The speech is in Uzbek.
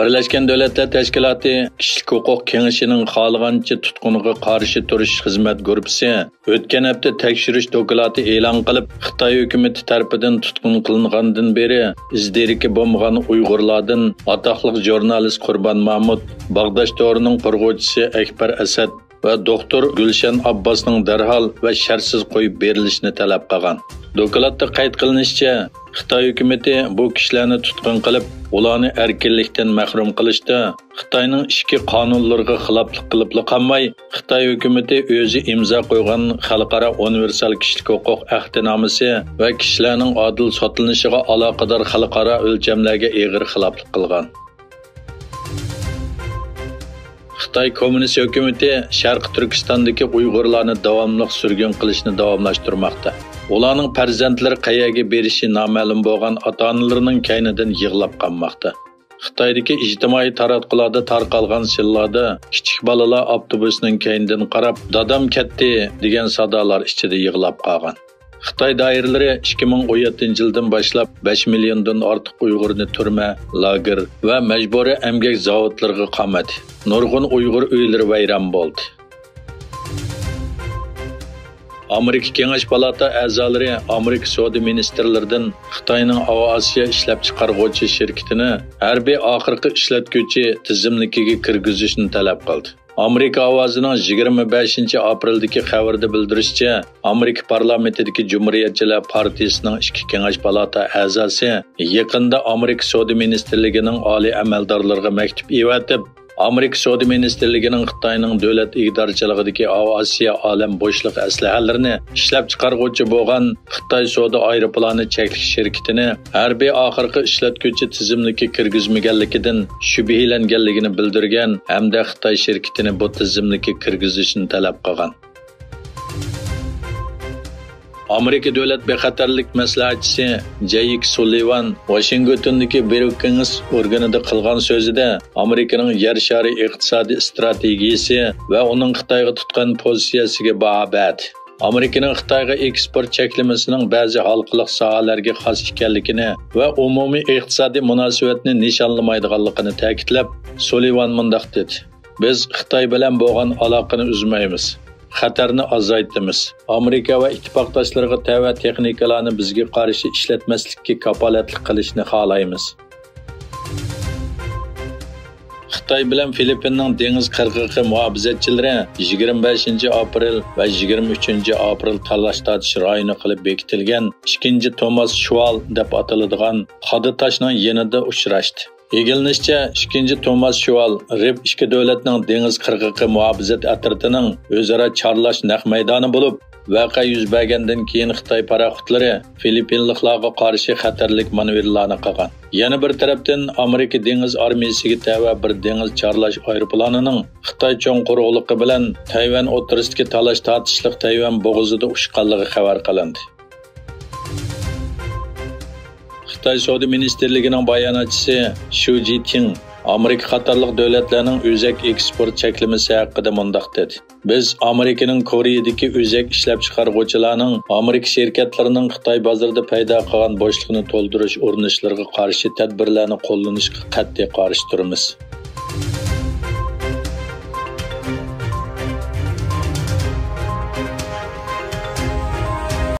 Birleşken Devletler Teşkilatı Kişilik Hukuk Kengişi'nin xalığancha tutqunga qarşı turuş xizmat gruppasi o'tgan hafta tekshirish dokumenty e'lon qilib, Xitoy hukumatı tarafidan tutqun qilingandan beri izderiki bo'lmagan Uyg'urlardan atoqli jurnalist Qurbon Mahmud, Bag'dash to'rining qurg'uvchisi Akbar Asad va doktor Gulshan Abbosning darhol va shartsiz qo'yib berilishini talab qilgan. Dokumentda qayd qilinishicha, Xitoy hukumatı bu kishilarni tutqun qilib, ularni erkinlikdan mahrum qilishda Xitoyning ichki qonunlariga xiloflik qilib qolmay, Xitoy hukumatı o'zi imzo qo'ygan xalqaro universal kishilik huquq ahdnomasi va kishilarning odil sotilinishiga aloqador xalqaro o'lchamlarga og'ir xiloflik qilgan. Xitoy Kommunist hukumatı Sharq Turkistondagi Uyg'urlarni davomli surgun qilishni davomlashtirmoqda. Ularning farzandlari qayerga berishi noma'lum bo'lgan ota-onalarining kaynidan yig'lab qolmoqda. Xitoydagi ijtimoiy taratqularda tarqalgan sillarda kichik bolalar avtobusning kaynidan qarab, "Dadam ketdi" degan sadolar ichida yig'lab qolgan. Xitoy doiralari 2017-yildan boshlab 5 milliondan ortiq Uyg'urni turma, lager va majburiy emgak zavodlariga qamadi. Nurg'un Uyg'ur uylari vayron bo'ldi. Amerika Kengash Palata a'zolari Amerika Savdo ministrlaridan Xitoyning Osiyo ishlab chiqaruvchi shirkatini harbiy oxirgi ishlatuvchi tizimligiga kirgizishni talab qildi. Amerika ovozining 25-aprildagi xabarda bildirishicha, Amerika parlamentidagi Cumhuriyetçiler Partiyasining Ishki Kengash Palata a'zosi yaqinda Amerika Savdo ministrligining oliy amaldorlariga maktub evatib, Amerika Savdo ministrligining Xitoyning davlat idorchiligidagi Osiyo olam bo'shliq aslahalarini ishlab chiqaruvchi bo'lgan Xitoy savdo aeroplani cheklash shirkatini harbiy oxirgi ishlatuvchi tizimlikka kirgizmaganligidan shubhalanganligini bildirgan hamda Xitoy shirkatini bu tizimlikka kirgizishni talab qilgan. Amerika Davlat bexatarlik maslahatchisi Jake Sullivan Washingtondagi Brookings organida qilgan so'zida Amerikaning yer shari iqtisodiy strategiyasi va uning Xitoyga tutgan pozitsiyasiga baho berdi. Amerikaning Xitoyga eksport cheklamasining ba'zi xalqliq sohalarga xos ekanligini va umumiy iqtisodiy munosabatni nishonlamaydiganligini ta'kidlab, Sullivan mundaq dedi: "Biz Xitoy bilan bo'lgan aloqani uzmaymiz. Xatarni azaytamiz. Amerika va ittifoqdoshlariga tava texnikalarni bizga qarshi ishlatmaslikka kafolatlik qilishni xohlaymiz." Xitoy bilan Filippinning dengiz qirg'og'i muhofazatchilari 25-aprel va 23-aprel talash-tortish rayoni qilib bekitilgan 2-Thomas Shuval deb ataladigan Qaditoshning yanida uchrashdi. Egilinishcha, 2-Thomas Shuval Rib ikki davlatning dengiz qirg'og'i muhofazat atritining o'zaro charlash naq maydoni bo'lib, voqea yuz bergandan keyin Xitoy paraxotlari Filippinliklarga qarshi xatarlik manevrlarni qilgan. Yana bir tarafdan Amerika dengiz armiyasiga tava bir dengiz charlash aeroplanining Xitoy cho'ng quruqligi bilan Tayvan o'rtasidagi talash-tortishlik Tayvan bo'g'izida uchganligi xabar qilindi. Xitoy Savdo ministrligining bayonotchisi Shu Jiting Amerika qatorliq davlatlarning o'zak eksport cheklamasi haqida mundaq dedi: "Biz Amerikaning Koreyadagi o'zak ishlab chiqaruvchilarning Amerika shirkatlarining Xitoy bozorida paydo qilgan bo'shliqni to'ldirish urinishlariga qarshi tadbirlarni qo'llanishga qat'iy qarshi turamiz."